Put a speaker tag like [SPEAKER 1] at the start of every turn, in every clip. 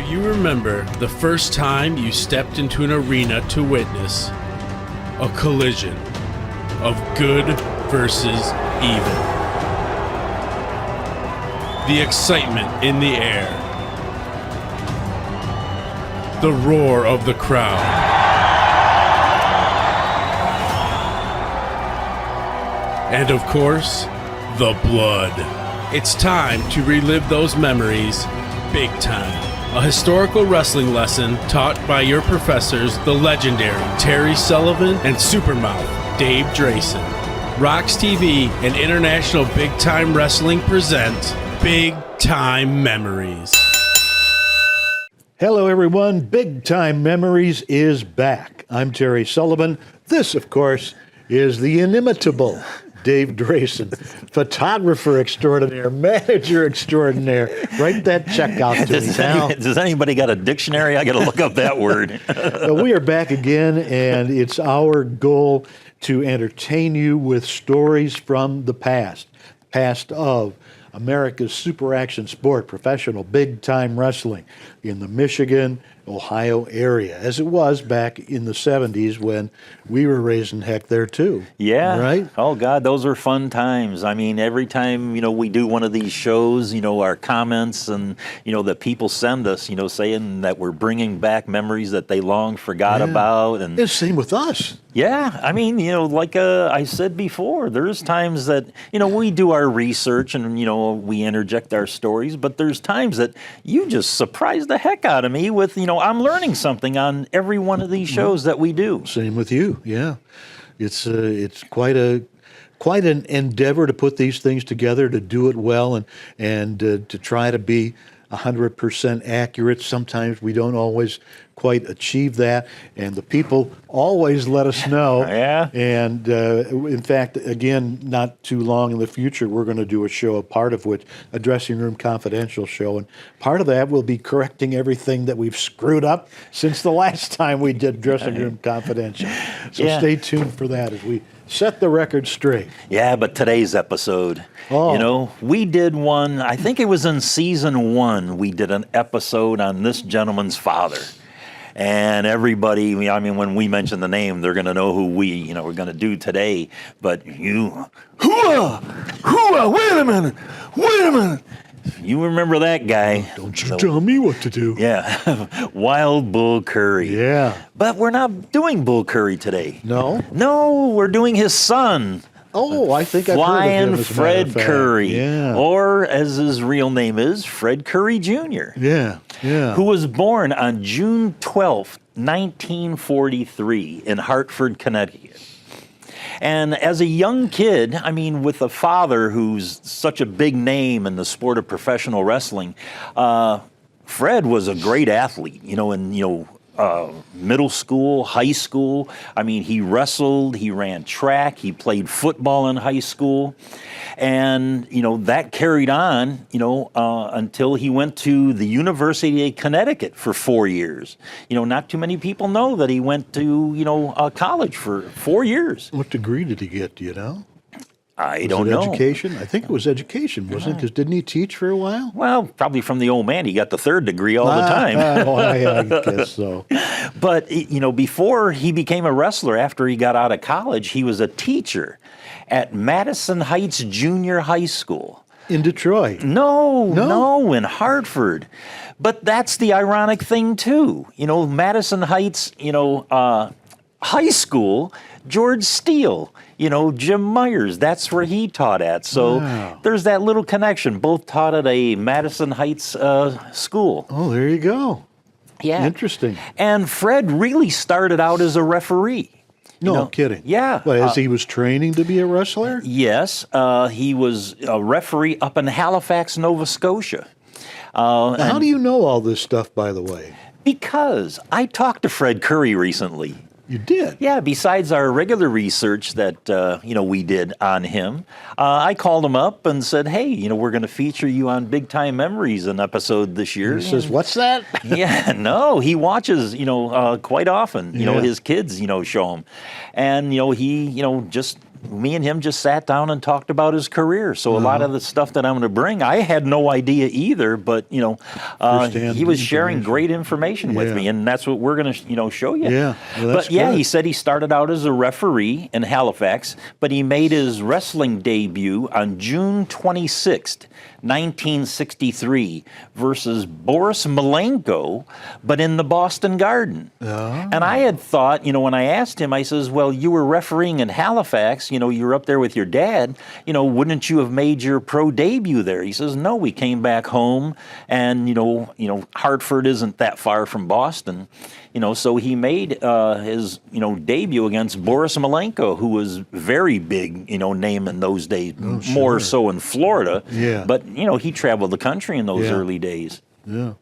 [SPEAKER 1] you remember the first time you stepped into an arena to witness a collision of good versus evil? The excitement in the air, the roar of the crowd, and of course, the blood. It's time to relive those memories big time. A historical wrestling lesson taught by your professors, the legendary Terry Sullivan and Supermouth Dave Drason. Rocks TV and International Big Time Wrestling present Big Time Memories.
[SPEAKER 2] Hello everyone, Big Time Memories is back. I'm Terry Sullivan. This, of course, is the inimitable Dave Drason, photographer extraordinaire, manager extraordinaire. Write that check out to me now.
[SPEAKER 3] Does anybody got a dictionary? I got to look up that word.
[SPEAKER 2] We are back again, and it's our goal to entertain you with stories from the past of America's super action sport, professional big-time wrestling in the Michigan, Ohio area, as it was back in the 70s when we were raising heck there too.
[SPEAKER 3] Yeah.
[SPEAKER 2] Right?
[SPEAKER 3] Oh, God, those are fun times. I mean, every time, we do one of these shows, our comments and, that people send us, saying that we're bringing back memories that they long forgot about. And
[SPEAKER 2] it's the same with us.
[SPEAKER 3] Yeah, I mean, like I said before, there's times that, we do our research and, we interject our stories, but there's times that you just surprise the heck out of me with, I'm learning something on every one of these shows that we do.
[SPEAKER 2] Same with you, yeah. It's quite an endeavor to put these things together, to do it well, and to try to be 100% accurate. Sometimes we don't always quite achieve that, and the people always let us know.
[SPEAKER 3] Yeah.
[SPEAKER 2] And in fact, again, not too long in the future, we're going to do a show, a part of which, a Dressing Room Confidential show, and part of that will be correcting everything that we've screwed up since the last time we did Dressing Room Confidential. So stay tuned for that as we set the record straight.
[SPEAKER 3] Yeah, but today's episode, we did one, I think it was in season 1, we did an episode on this gentleman's father. And everybody, when we mention the name, they're going to know who we're going to do today. But hooah, wait a minute. You remember that guy.
[SPEAKER 2] Don't you tell me what to do.
[SPEAKER 3] Yeah, Wild Bull Curry.
[SPEAKER 2] Yeah.
[SPEAKER 3] But we're not doing Bull Curry today.
[SPEAKER 2] No?
[SPEAKER 3] No, we're doing his son.
[SPEAKER 2] Oh, I think I've heard of
[SPEAKER 3] Flying
[SPEAKER 2] him, as a matter
[SPEAKER 3] Fred
[SPEAKER 2] of fact.
[SPEAKER 3] Curry,
[SPEAKER 2] Yeah.
[SPEAKER 3] or as his real name is, Fred Curry Jr.,
[SPEAKER 2] Yeah.
[SPEAKER 3] who was born on June 12th, 1943 in Hartford, Connecticut. And as a young kid, with a father who's such a big name in the sport of professional wrestling, Fred was a great athlete, middle school, high school. He wrestled, he ran track, he played football in high school. And, that carried on, until he went to the University of Connecticut for 4 years. Not too many people know that he went to, college for 4 years.
[SPEAKER 2] What degree did he get, do you know?
[SPEAKER 3] I don't know.
[SPEAKER 2] Education? I think it was education, wasn't it? Because didn't he teach for a while?
[SPEAKER 3] Well, probably from the old man. He got the 3rd degree all the time.
[SPEAKER 2] I guess so.
[SPEAKER 3] But, before he became a wrestler, after he got out of college, he was a teacher at Madison Heights Junior High School.
[SPEAKER 2] In Detroit?
[SPEAKER 3] No, in Hartford. But that's the ironic thing, too. Madison Heights, high school, George Steele, Jim Myers, that's where he taught at. So There's that little connection. Both taught at a Madison Heights school.
[SPEAKER 2] Oh, there you go.
[SPEAKER 3] Yeah.
[SPEAKER 2] Interesting.
[SPEAKER 3] And Fred really started out as a referee.
[SPEAKER 2] No kidding.
[SPEAKER 3] Yeah.
[SPEAKER 2] Well, as he was training to be a wrestler?
[SPEAKER 3] Yes. He was a referee up in Halifax, Nova Scotia.
[SPEAKER 2] How do you know all this stuff, by the way?
[SPEAKER 3] Because I talked to Fred Curry recently.
[SPEAKER 2] You did?
[SPEAKER 3] Yeah, besides our regular research that, we did on him, I called him up and said, hey, we're going to feature you on Big Time Memories, an episode this year.
[SPEAKER 2] He says, what's that?
[SPEAKER 3] Yeah, no, he watches, quite often, his kids, show him. And, he, just me and him just sat down and talked about his career. So a lot of the stuff that I'm going to bring, I had no idea either, but he was sharing great information with me, and that's what we're going to show you.
[SPEAKER 2] Yeah, well, that's good.
[SPEAKER 3] He said he started out as a referee in Halifax, but he made his wrestling debut on June 26th, 1963 versus Boris Malenko, but in the Boston Garden. And I had thought, when I asked him, I says, well, you were refereeing in Halifax, you were up there with your dad, wouldn't you have made your pro debut there? He says, no, we came back home, and, Hartford isn't that far from Boston. So he made his, debut against Boris Malenko, who was very big, name in those days, more so in Florida.
[SPEAKER 2] Yeah.
[SPEAKER 3] But, he traveled the country in those early days.
[SPEAKER 2] Yeah.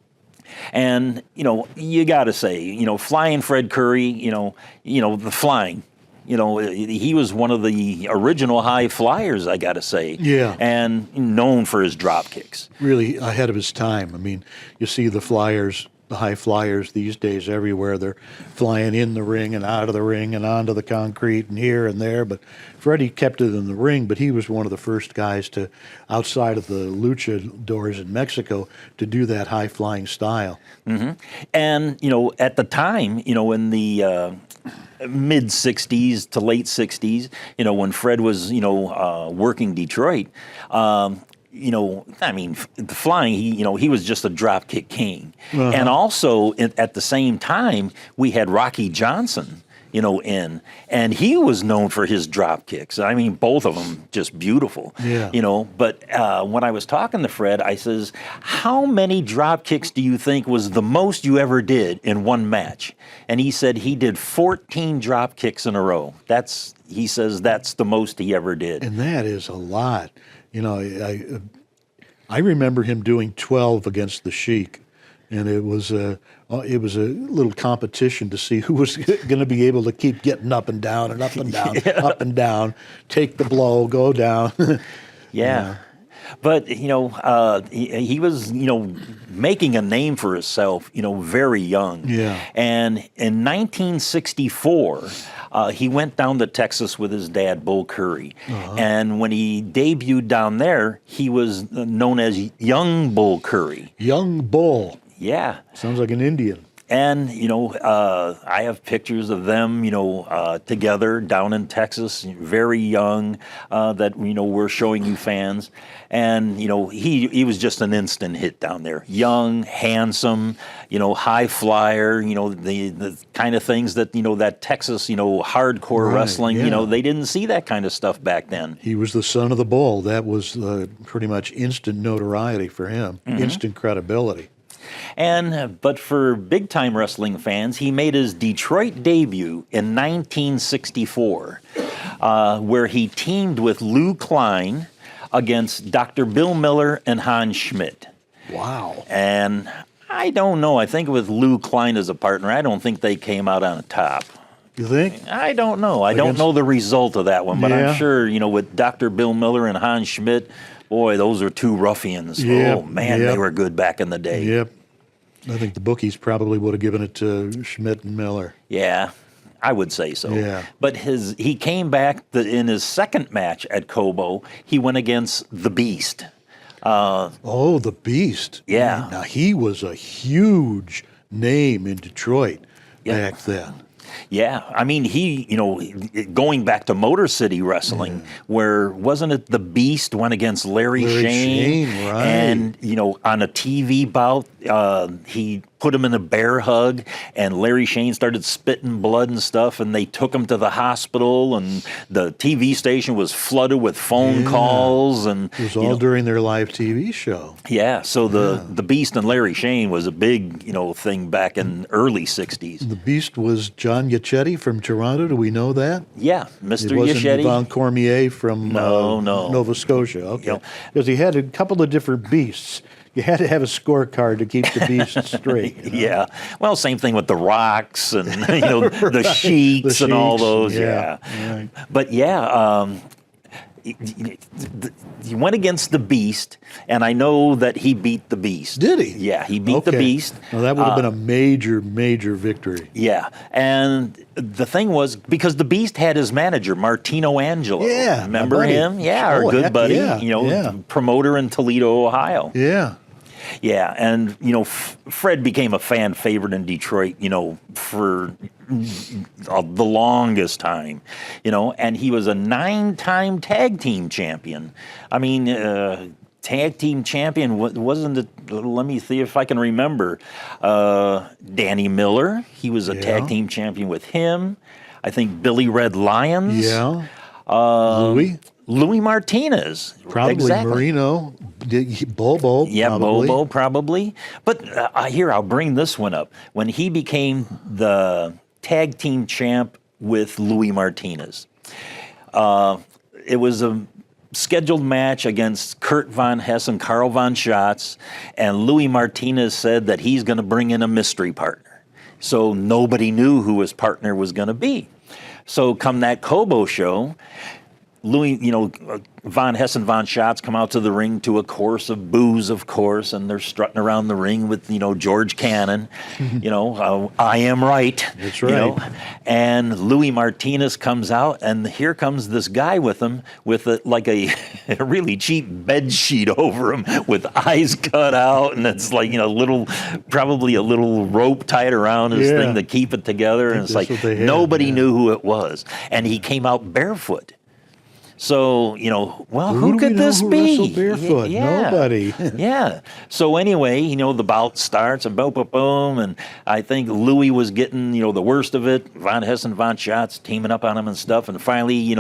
[SPEAKER 3] And, you got to say, Flying Fred Curry, the flying. He was one of the original high flyers, I got to say.
[SPEAKER 2] Yeah.
[SPEAKER 3] And known for his drop kicks.
[SPEAKER 2] Really ahead of his time. I mean, you see the flyers, the high flyers these days everywhere. They're flying in the ring and out of the ring and onto the concrete and here and there. But Freddie kept it in the ring, but he was one of the first guys to, outside of the luchadors in Mexico, to do that high flying style.
[SPEAKER 3] Mm-hmm. And, at the time, in the mid 60s to late 60s, when Fred was, working Detroit, the flying, he was just a drop kick king. And also at the same time, we had Rocky Johnson, and he was known for his drop kicks. I mean, both of them just beautiful.
[SPEAKER 2] Yeah.
[SPEAKER 3] But when I was talking to Fred, I says, how many drop kicks do you think was the most you ever did in one match? And he said he did 14 drop kicks in a row. He says that's the most he ever did.
[SPEAKER 2] And that is a lot. I remember him doing 12 against the Sheik, and it was a little competition to see who was going to be able to keep getting up and down and up and down, up and down, take the blow, go down.
[SPEAKER 3] Yeah. But, he was, making a name for himself, very young.
[SPEAKER 2] Yeah.
[SPEAKER 3] And in 1964, he went down to Texas with his dad, Bull Curry. And when he debuted down there, he was known as Young Bull Curry.
[SPEAKER 2] Young Bull.
[SPEAKER 3] Yeah.
[SPEAKER 2] Sounds like an Indian.
[SPEAKER 3] And, I have pictures of them, together down in Texas, very young, that, we're showing you fans. And, he was just an instant hit down there. Young, handsome, high flyer, the kind of things that, that Texas, hardcore wrestling, they didn't see that kind of stuff back then.
[SPEAKER 2] He was the son of the Bull. That was pretty much instant notoriety for him, instant credibility.
[SPEAKER 3] But for big-time wrestling fans, he made his Detroit debut in 1964, where he teamed with Lou Klein against Dr. Bill Miller and Hans Schmidt.
[SPEAKER 2] Wow.
[SPEAKER 3] And I don't know. I think with Lou Klein as a partner, I don't think they came out on top.
[SPEAKER 2] You think?
[SPEAKER 3] I don't know. I don't know the result of that one, but
[SPEAKER 2] Yeah.
[SPEAKER 3] I'm sure, with Dr. Bill Miller and Hans Schmidt, boy, those are two ruffians.
[SPEAKER 2] Yep.
[SPEAKER 3] Oh, man, they were good back in the day.
[SPEAKER 2] Yep. I think the bookies probably would have given it to Schmidt and Miller.
[SPEAKER 3] Yeah, I would say so.
[SPEAKER 2] Yeah.
[SPEAKER 3] But he came back in his second match at Cobo. He went against the Beast.
[SPEAKER 2] The Beast.
[SPEAKER 3] Yeah.
[SPEAKER 2] Now, he was a huge name in Detroit back then.
[SPEAKER 3] Yeah, I mean, he, going back to Motor City Wrestling, where wasn't it the Beast went against Larry Shane?
[SPEAKER 2] Right.
[SPEAKER 3] And, on a TV bout, he put him in a bear hug, and Larry Shane started spitting blood and stuff, and they took him to the hospital, and the TV station was flooded with phone calls. And
[SPEAKER 2] it was all during their live TV show.
[SPEAKER 3] Yeah, so the Beast and Larry Shane was a big, thing back in early 60s.
[SPEAKER 2] The Beast was John Yachety from Toronto. Do we know that?
[SPEAKER 3] Yeah, Mr.
[SPEAKER 2] It wasn't
[SPEAKER 3] Yachety.
[SPEAKER 2] Yvonne Cormier from Nova Scotia. Okay.
[SPEAKER 3] Yep.
[SPEAKER 2] Because he had a couple of different beasts. You had to have a scorecard to keep the beasts straight.
[SPEAKER 3] Yeah. Well, same thing with the Rocks and the Sheiks and all those. Yeah.
[SPEAKER 2] Right.
[SPEAKER 3] But he went against the Beast, and I know that he beat the Beast.
[SPEAKER 2] Did he?
[SPEAKER 3] Yeah, he beat the Beast.
[SPEAKER 2] Well, that would have been a major, major victory.
[SPEAKER 3] Yeah, and the thing was, because the Beast had his manager, Martino Angelo.
[SPEAKER 2] Yeah,
[SPEAKER 3] remember him? Yeah, our good
[SPEAKER 2] heck
[SPEAKER 3] buddy,
[SPEAKER 2] yeah,
[SPEAKER 3] promoter in Toledo, Ohio.
[SPEAKER 2] Yeah.
[SPEAKER 3] Yeah, and Fred became a fan favorite in Detroit, for the longest time, and he was a 9-time tag team champion. I mean, tag team champion wasn't it? Let me see if I can remember. Danny Miller, he was a tag team champion with him. I think Billy Red Lyons.
[SPEAKER 2] Yeah.
[SPEAKER 3] Louis Martinez.
[SPEAKER 2] Probably
[SPEAKER 3] exactly.
[SPEAKER 2] Marino. Bobo.
[SPEAKER 3] Yeah,
[SPEAKER 2] probably.
[SPEAKER 3] Bobo probably. But here, I'll bring this one up. When he became the tag team champ with Louis Martinez, it was a scheduled match against Kurt Von Hess and Carl Von Schatz, and Louis Martinez said that he's going to bring in a mystery partner. So nobody knew who his partner was going to be. So come that Kobo show, Louis, Von Hess and Von Schatz come out to the ring to a chorus of boos, of course, and they're strutting around the ring with, George Cannon, I am right.
[SPEAKER 2] That's right.
[SPEAKER 3] And Louis Martinez comes out, and here comes this guy with him with a really cheap bed sheet over him with eyes cut out, and it's like, probably a little rope tied around his thing to keep it together, and it's like nobody knew who it was. And he came out barefoot. So, who could this be?
[SPEAKER 2] Barefoot?
[SPEAKER 3] Yeah.
[SPEAKER 2] Nobody.
[SPEAKER 3] Yeah. So anyway, the bout starts and boom, boom, boom. And I think Louis was getting, the worst of it. Von Hess and Von Schatz teaming up on him and stuff. And finally,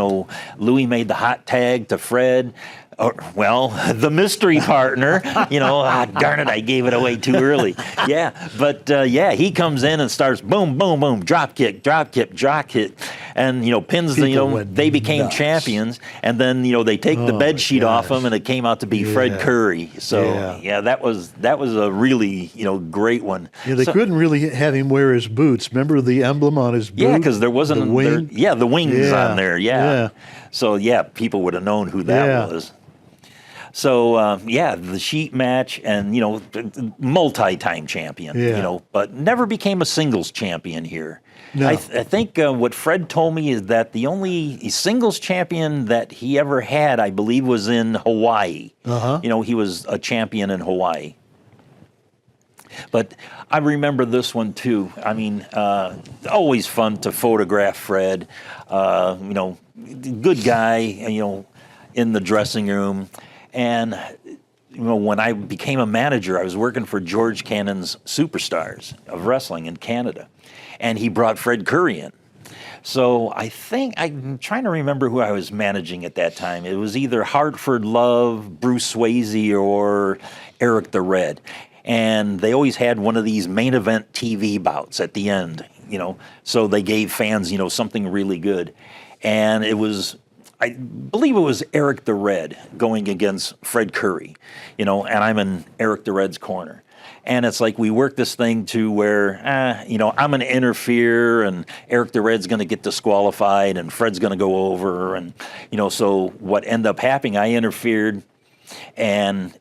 [SPEAKER 3] Louis made the hot tag to Fred. The mystery partner, darn it, I gave it away too early. Yeah, but he comes in and starts boom, boom, boom, drop kick, and pins they became champions, and then they take the bed sheet off him, and it came out to be Fred Curry. So that was a really great one.
[SPEAKER 2] Yeah, they couldn't really have him wear his boots. Remember the emblem on his boot?
[SPEAKER 3] Yeah, because there wasn't
[SPEAKER 2] the wing.
[SPEAKER 3] The wings on there. Yeah. So people would have known who that was. So, the sheet match and, multi-time champion, but never became a singles champion here. No. I think what Fred told me is that the only singles champion that he ever had, I believe, was in Hawaii. Uh-huh. He was a champion in Hawaii. But I remember this one, too. I mean, always fun to photograph Fred. Good guy, in the dressing room. And, when I became a manager, I was working for George Cannon's Superstars of Wrestling in Canada. And he brought Fred Curry in. So I'm trying to remember who I was managing at that time. It was either Hartford Love, Bruce Swayze, or Eric the Red. And they always had one of these main event TV bouts at the end, so they gave fans, something really good. And I believe it was Eric the Red going against Fred Curry, and I'm in Eric the Red's corner. And it's like we work this thing to where, I'm going to interfere and Eric the Red's going to get disqualified and Fred's going to go over. And, so what ended up happening, I interfered and,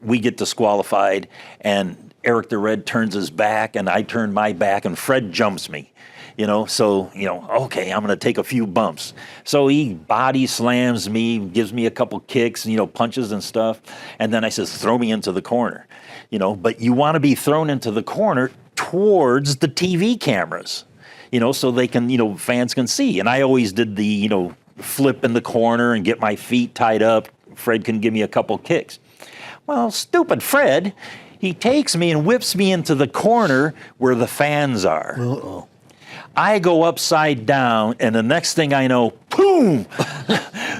[SPEAKER 3] we get disqualified and Eric the Red turns his back and I turn my back and Fred jumps me. Okay, I'm going to take a few bumps. So he body slams me, gives me a couple kicks, punches and stuff. And then I says, throw me into the corner, but you want to be thrown into the corner towards the TV cameras, so they can, fans can see. And I always did the, flip in the corner and get my feet tied up. Fred can give me a couple kicks. Well, stupid Fred, he takes me and whips me into the corner where the fans are. Uh-oh. I go upside down, and the next thing I know, boom!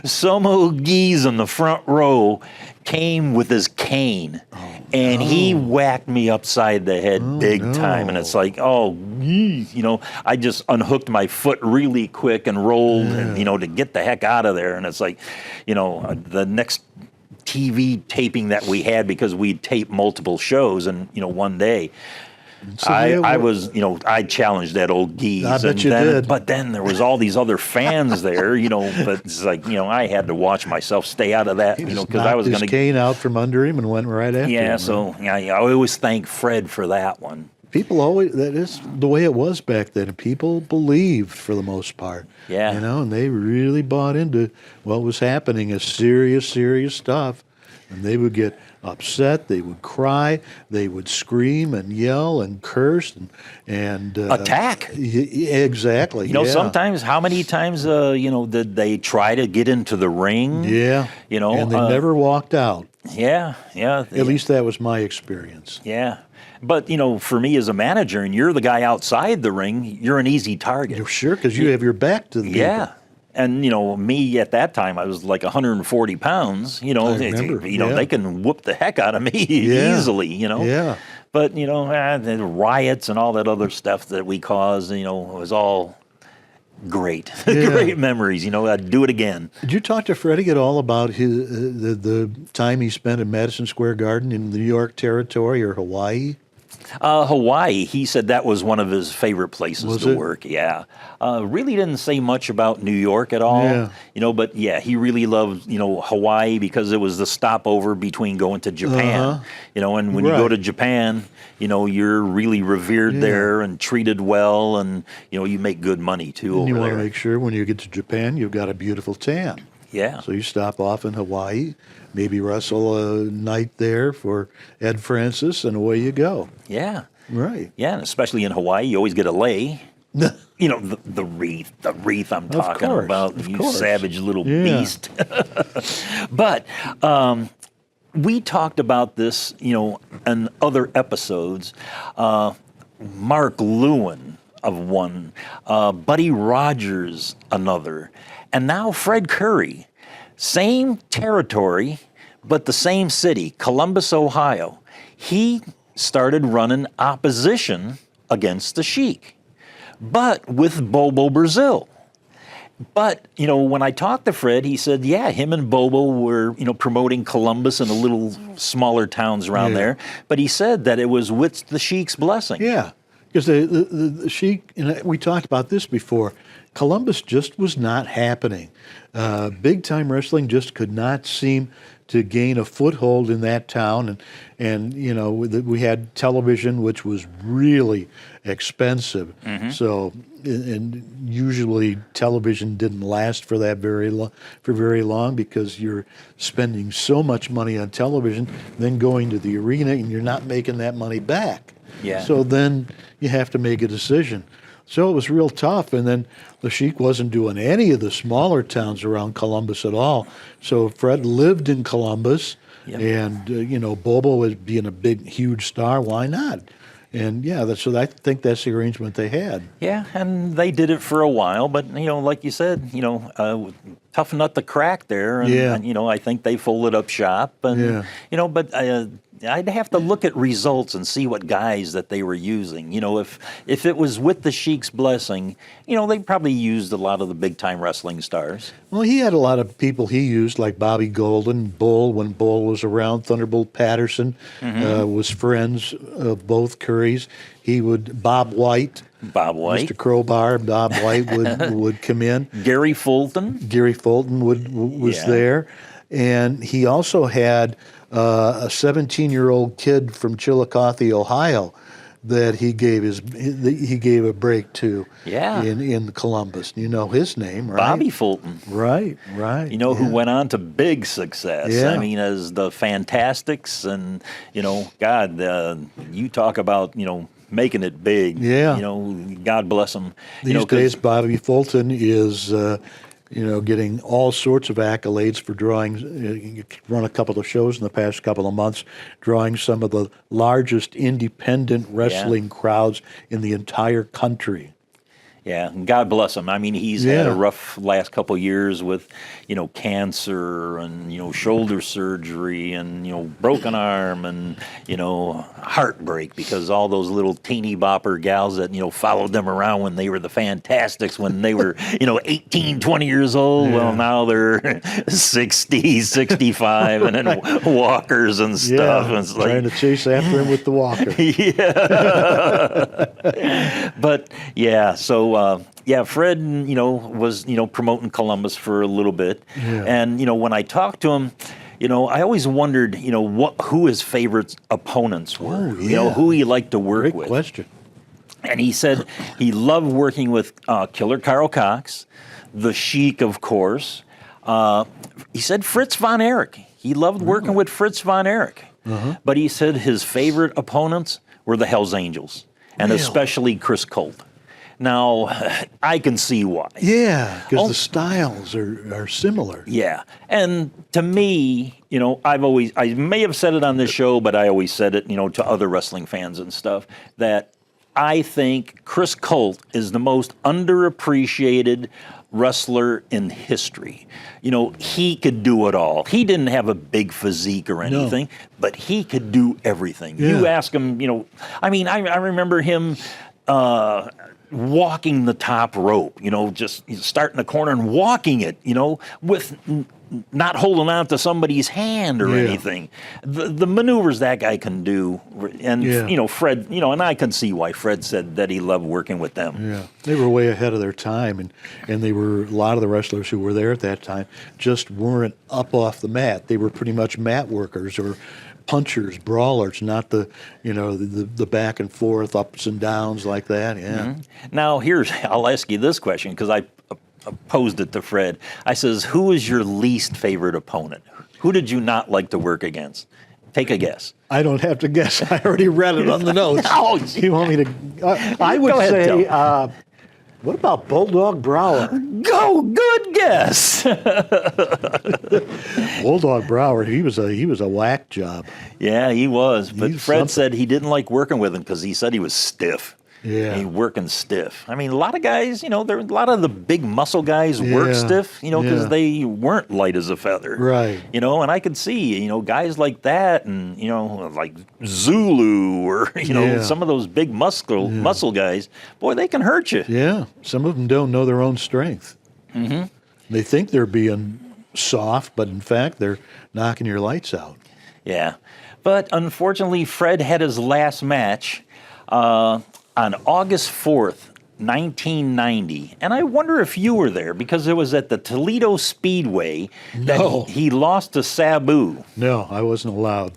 [SPEAKER 3] Some old geese in the front row came with his cane, and he whacked me upside the head big time. And it's like, I just unhooked my foot really quick and rolled, and, to get the heck out of there. And it's like, the next TV taping that we had, because we'd tape multiple shows in, one day,
[SPEAKER 2] So
[SPEAKER 3] I was, I challenged that old geese.
[SPEAKER 2] I bet you did.
[SPEAKER 3] But then there was all these other fans there, but it's like, I had to watch myself stay out of that, because I was going to
[SPEAKER 2] cane out from under him and went right after him.
[SPEAKER 3] Yeah, so I always thank Fred for that one.
[SPEAKER 2] People always, that is the way it was back then. People believed for the most part.
[SPEAKER 3] Yeah.
[SPEAKER 2] And they really bought into what was happening as serious, serious stuff. And they would get upset, they would cry, they would scream and yell and curse and
[SPEAKER 3] attack.
[SPEAKER 2] Exactly.
[SPEAKER 3] Sometimes, how many times, did they try to get into the ring?
[SPEAKER 2] Yeah. And they never walked out.
[SPEAKER 3] Yeah.
[SPEAKER 2] At least that was my experience.
[SPEAKER 3] Yeah. But, for me as a manager, and you're the guy outside the ring, you're an easy target.
[SPEAKER 2] You're sure, because you have your back to the people.
[SPEAKER 3] And, me at that time, I was like 140 pounds.
[SPEAKER 2] I remember.
[SPEAKER 3] They can whoop the heck out of me easily,
[SPEAKER 2] Yeah.
[SPEAKER 3] But, the riots and all that other stuff that we caused, it was all great. Great memories. I'd do it again.
[SPEAKER 2] Did you talk to Freddie at all about the time he spent in Madison Square Garden in the New York territory or Hawaii?
[SPEAKER 3] Hawaii, he said that was one of his favorite places to work. Yeah. Really didn't say much about New York at all. Yeah. But he really loved, Hawaii because it was the stopover between going to Japan. And when you go to Japan, you're really revered there and treated well, and, you make good money too over there.
[SPEAKER 2] You want to make sure when you get to Japan, you've got a beautiful tan.
[SPEAKER 3] Yeah.
[SPEAKER 2] So you stop off in Hawaii, maybe wrestle a night there for Ed Francis, and away you go.
[SPEAKER 3] Yeah.
[SPEAKER 2] Right.
[SPEAKER 3] Yeah, and especially in Hawaii, you always get a lei. The wreath I'm talking about, you savage little beast. But we talked about this, in other episodes. Mark Lewin of one, Buddy Rogers another, and now Fred Curry. Same territory, but the same city, Columbus, Ohio. He started running opposition against the Sheik, but with Bobo Brazil. But, when I talked to Fred, he said, him and Bobo were, promoting Columbus and the little smaller towns around there. But he said that it was with the Sheik's blessing.
[SPEAKER 2] Yeah, because the Sheik, and we talked about this before, Columbus just was not happening. Big time wrestling just could not seem to gain a foothold in that town, and we had television, which was really expensive. So, and usually television didn't last for very long because you're spending so much money on television, then going to the arena and you're not making that money back.
[SPEAKER 3] Yeah.
[SPEAKER 2] So then you have to make a decision. So it was real tough, and then the Sheik wasn't doing any of the smaller towns around Columbus at all. So Fred lived in Columbus, and Bobo was being a big, huge star. Why not? And so I think that's the arrangement they had.
[SPEAKER 3] Yeah, and they did it for a while, but like you said, tough nut to crack there, and I think they folded up shop, and but I'd have to look at results and see what guys that they were using. If it was with the Sheik's blessing, they probably used a lot of the big time wrestling stars.
[SPEAKER 2] Well, he had a lot of people he used, like Bobby Golden, Bull, when Bull was around. Thunderbolt Patterson was friends of both Currys. Bob White, Mr. Crowbar, Bob White would come in.
[SPEAKER 3] Gary Fulton
[SPEAKER 2] was there, and he also had a 17-year-old kid from Chillicothe, Ohio, that he gave a break to. In Columbus. You know his name, right?
[SPEAKER 3] Bobby Fulton.
[SPEAKER 2] Right.
[SPEAKER 3] Who went on to big success.
[SPEAKER 2] Yeah.
[SPEAKER 3] I mean, as the Fantastics, and God, you talk about making it big.
[SPEAKER 2] Yeah.
[SPEAKER 3] God bless him.
[SPEAKER 2] These days, Bobby Fulton is getting all sorts of accolades for drawing. Run a couple of shows in the past couple of months, drawing some of the largest independent wrestling crowds in the entire country.
[SPEAKER 3] Yeah, God bless him. I mean, he's had a rough last couple of years with, cancer and, shoulder surgery and, broken arm and, heartbreak because all those little teeny bopper gals that, followed them around when they were the Fantastics when they were, 18, 20 years old. Yeah. Well, now they're 60, 65 and then walkers and stuff. And it's
[SPEAKER 2] trying to chase after him with the walker.
[SPEAKER 3] Yeah. But, yeah, so... Fred, was, promoting Columbus for a little bit. Yeah. And, when I talked to him, I always wondered, who his favorite opponents were, who he liked to work with.
[SPEAKER 2] Great question.
[SPEAKER 3] And he said he loved working with Killer Carl Cox, the Sheik, of course. He said Fritz von Erich. He loved working with Fritz von Erich. Uh-huh. But he said his favorite opponents were the Hells Angels, and especially Chris Colt. Now, I can see why.
[SPEAKER 2] Yeah, because the styles are similar.
[SPEAKER 3] Yeah, and to me, I may have said it on this show, but I always said it, to other wrestling fans and stuff, that I think Chris Colt is the most underappreciated wrestler in history. He could do it all. He didn't have a big physique or anything, but he could do everything. Yeah. You ask him, I remember him... walking the top rope, just starting the corner and walking it, with not holding on to somebody's hand or anything. The maneuvers that guy can do, and Fred, and I can see why Fred said that he loved working with them.
[SPEAKER 2] Yeah, they were way ahead of their time, and they were a lot of the wrestlers who were there at that time just weren't up off the mat. They were pretty much mat workers or punchers, brawlers, not the back and forth, ups and downs like that. Yeah. Mm-hmm.
[SPEAKER 3] Now I'll ask you this question because I posed it to Fred. I says, who is your least favorite opponent? Who did you not like to work against? Take a guess.
[SPEAKER 2] I don't have to guess. I already read it on the notes. You want me to? I would say. What about Bulldog Brower?
[SPEAKER 3] Go, good guess.
[SPEAKER 2] Bulldog Brower, he was a whack job.
[SPEAKER 3] Yeah, he was. But Fred said he didn't like working with him because he said he was stiff.
[SPEAKER 2] Yeah,
[SPEAKER 3] he working stiff. I mean, a lot of guys, a lot of the big muscle guys work stiff, because they weren't light as a feather,
[SPEAKER 2] right?
[SPEAKER 3] And I could see, guys like that, and like Zulu or some of those big muscle guys. Boy, they can hurt you.
[SPEAKER 2] Yeah, some of them don't know their own strength. Mm-hmm. They think they're being soft, but in fact, they're knocking your lights out.
[SPEAKER 3] Yeah, but unfortunately, Fred had his last match. On August 4th, 1990, and I wonder if you were there because it was at the Toledo Speedway that he lost to Sabu.
[SPEAKER 2] No, I wasn't allowed.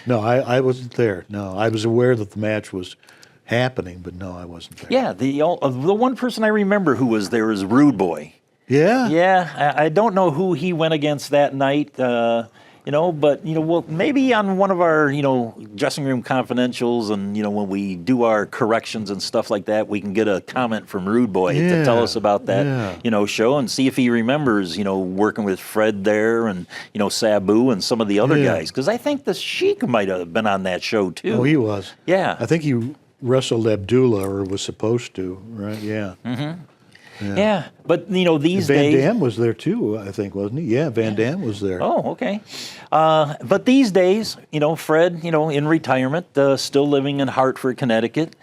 [SPEAKER 2] No, I wasn't there. No, I was aware that the match was happening, but no, I wasn't there.
[SPEAKER 3] Yeah, the one person I remember who was there is Rude Boy.
[SPEAKER 2] Yeah?
[SPEAKER 3] Yeah, I don't know who he went against that night, but, well, maybe on one of our, dressing room confidentials and, when we do our corrections and stuff like that, we can get a comment from Rude Boy to tell us about that, show and see if he remembers, working with Fred there and, Sabu and some of the other guys. Because I think the Sheik might have been on that show, too.
[SPEAKER 2] Oh, he was.
[SPEAKER 3] Yeah.
[SPEAKER 2] I think he wrestled Abdullah or was supposed to, right? Yeah. Mm-hmm.
[SPEAKER 3] Yeah, but these days...
[SPEAKER 2] Van Dam was there too, I think, wasn't he? Yeah, Van Dam was there.
[SPEAKER 3] Oh, okay. But these days, Fred, in retirement, still living in Hartford, Connecticut,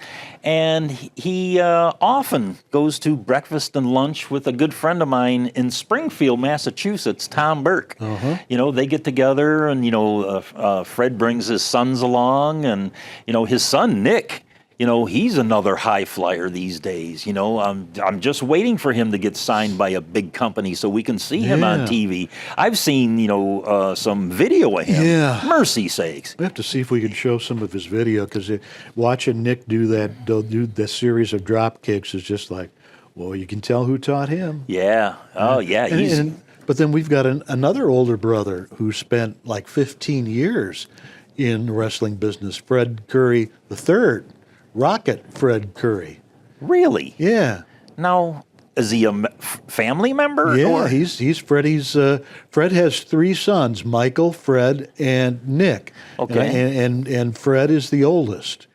[SPEAKER 3] and he often goes to breakfast and lunch with a good friend of mine in Springfield, Massachusetts, Tom Burke. Uh-huh. They get together, and Fred brings his sons along, and his son Nick. He's another high flyer these days. I'm just waiting for him to get signed by a big company so we can see him on TV. I've seen, some video of him.
[SPEAKER 2] Yeah.
[SPEAKER 3] Mercy sakes.
[SPEAKER 2] We have to see if we can show some of his video because watching Nick do that series of drop kicks is just like, well, you can tell who taught him.
[SPEAKER 3] Yeah. Oh, yeah.
[SPEAKER 2] But then we've got another older brother who spent like 15 years in the wrestling business, Fred Curry III. Rocket Fred Curry.
[SPEAKER 3] Really?
[SPEAKER 2] Yeah.
[SPEAKER 3] Now, is he a family member?
[SPEAKER 2] Yeah, he's Freddie's. Fred has three sons: Michael, Fred, and Nick.
[SPEAKER 3] Okay.
[SPEAKER 2] And Fred is the oldest.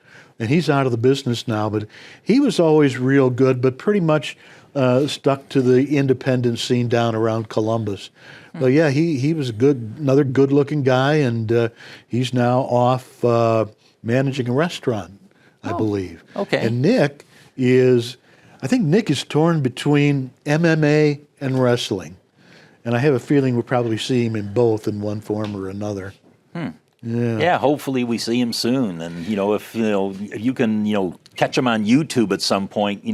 [SPEAKER 2] and he's out of the business now, but he was always real good, but pretty much stuck to the independent scene down around Columbus. But yeah, he was another good-looking guy, and he's now off managing a restaurant, I believe.
[SPEAKER 3] Okay.
[SPEAKER 2] And I think Nick is torn between MMA and wrestling. And I have a feeling we'll probably see him in both in one form or another.
[SPEAKER 3] Yeah, hopefully we see him soon. And, if you can, catch him on YouTube at some point,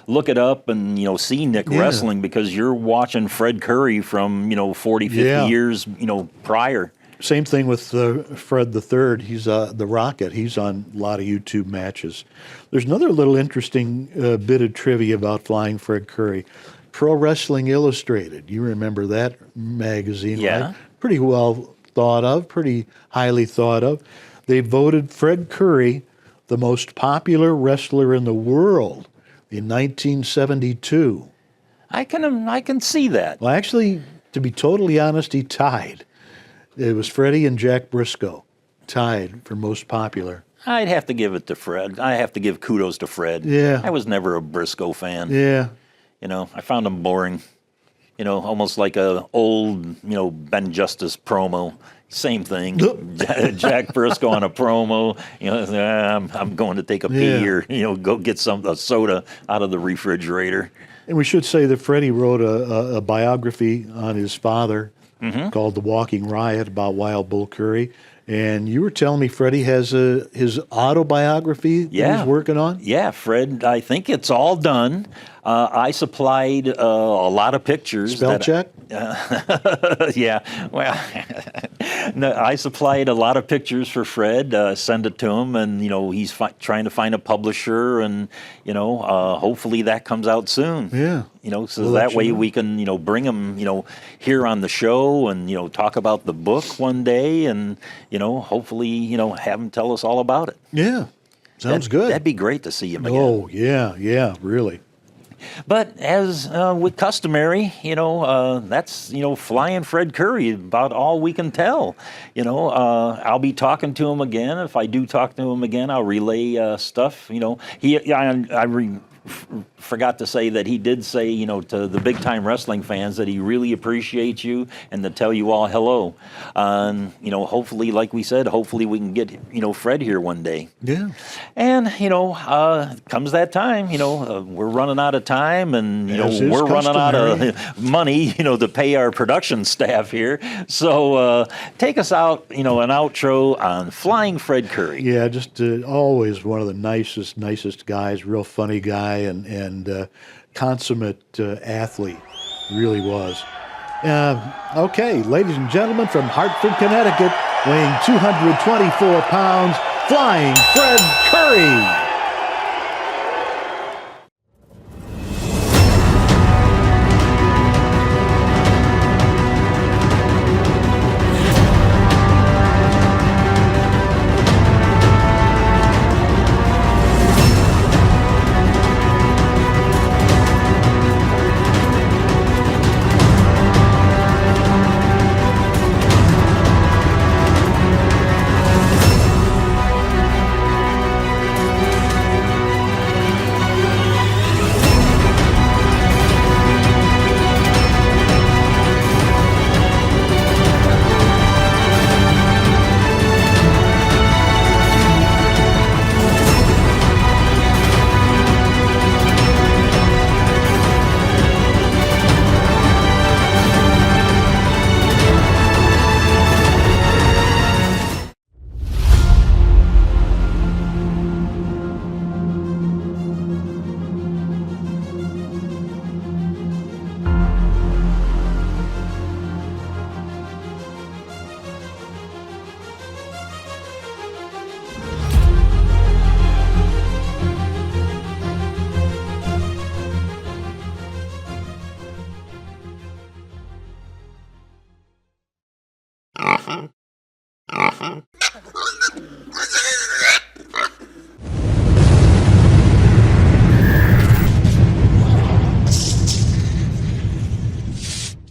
[SPEAKER 3] look it up and, see Nick wrestling, because you're watching Fred Curry from, 40, 50 years, prior.
[SPEAKER 2] Same thing with Fred the Third. He's the Rocket. He's on a lot of YouTube matches. There's another little interesting bit of trivia about Flying Fred Curry. Pro Wrestling Illustrated. You remember that magazine,
[SPEAKER 3] Yeah.
[SPEAKER 2] right? Pretty well thought of, pretty highly thought of. They voted Fred Curry the most popular wrestler in the world in 1972.
[SPEAKER 3] I can see that.
[SPEAKER 2] Well, actually, to be totally honest, he tied. It was Freddie and Jack Briscoe tied for most popular.
[SPEAKER 3] I'd have to give it to Fred. I have to give kudos to Fred.
[SPEAKER 2] Yeah.
[SPEAKER 3] I was never a Briscoe fan.
[SPEAKER 2] Yeah.
[SPEAKER 3] I found him boring. Almost like a old, Ben Justice promo. Same thing. Jack Briscoe on a promo. I'm going to take a pee, or go get a soda out of the refrigerator.
[SPEAKER 2] And we should say that Freddie wrote a biography on his father called The Walking Riot about Wild Bull Curry. And you were telling me Freddie has his autobiography that he's working on?
[SPEAKER 3] Yeah, Fred, I think it's all done. I supplied a lot of pictures.
[SPEAKER 2] Spell check?
[SPEAKER 3] Yeah, well, no, I supplied a lot of pictures for Fred, send it to him, and, he's trying to find a publisher, and, hopefully that comes out soon.
[SPEAKER 2] Yeah.
[SPEAKER 3] So that way we can, bring him, here on the show and, talk about the book one day and, hopefully, have him tell us all about it.
[SPEAKER 2] Yeah. Sounds good.
[SPEAKER 3] That'd be great to see him again.
[SPEAKER 2] Oh, yeah, really.
[SPEAKER 3] But as with customary, that's, Flying Fred Curry, about all we can tell. I'll be talking to him again. If I do talk to him again, I'll relay stuff. Forgot to say that he did say, to the Big Time Wrestling fans, that he really appreciates you and to tell you all hello. And, hopefully, like we said, hopefully we can get, Fred here one day.
[SPEAKER 2] Yeah.
[SPEAKER 3] And, comes that time, we're running out of time, and, we're running out of money, to pay our production staff here. So take us out, an outro on Flying Fred Curry.
[SPEAKER 2] Yeah, just always one of the nicest guys, real funny guy, and consummate athlete, really was. Okay, ladies and gentlemen, from Hartford, Connecticut, weighing 224 pounds, Flying Fred Curry.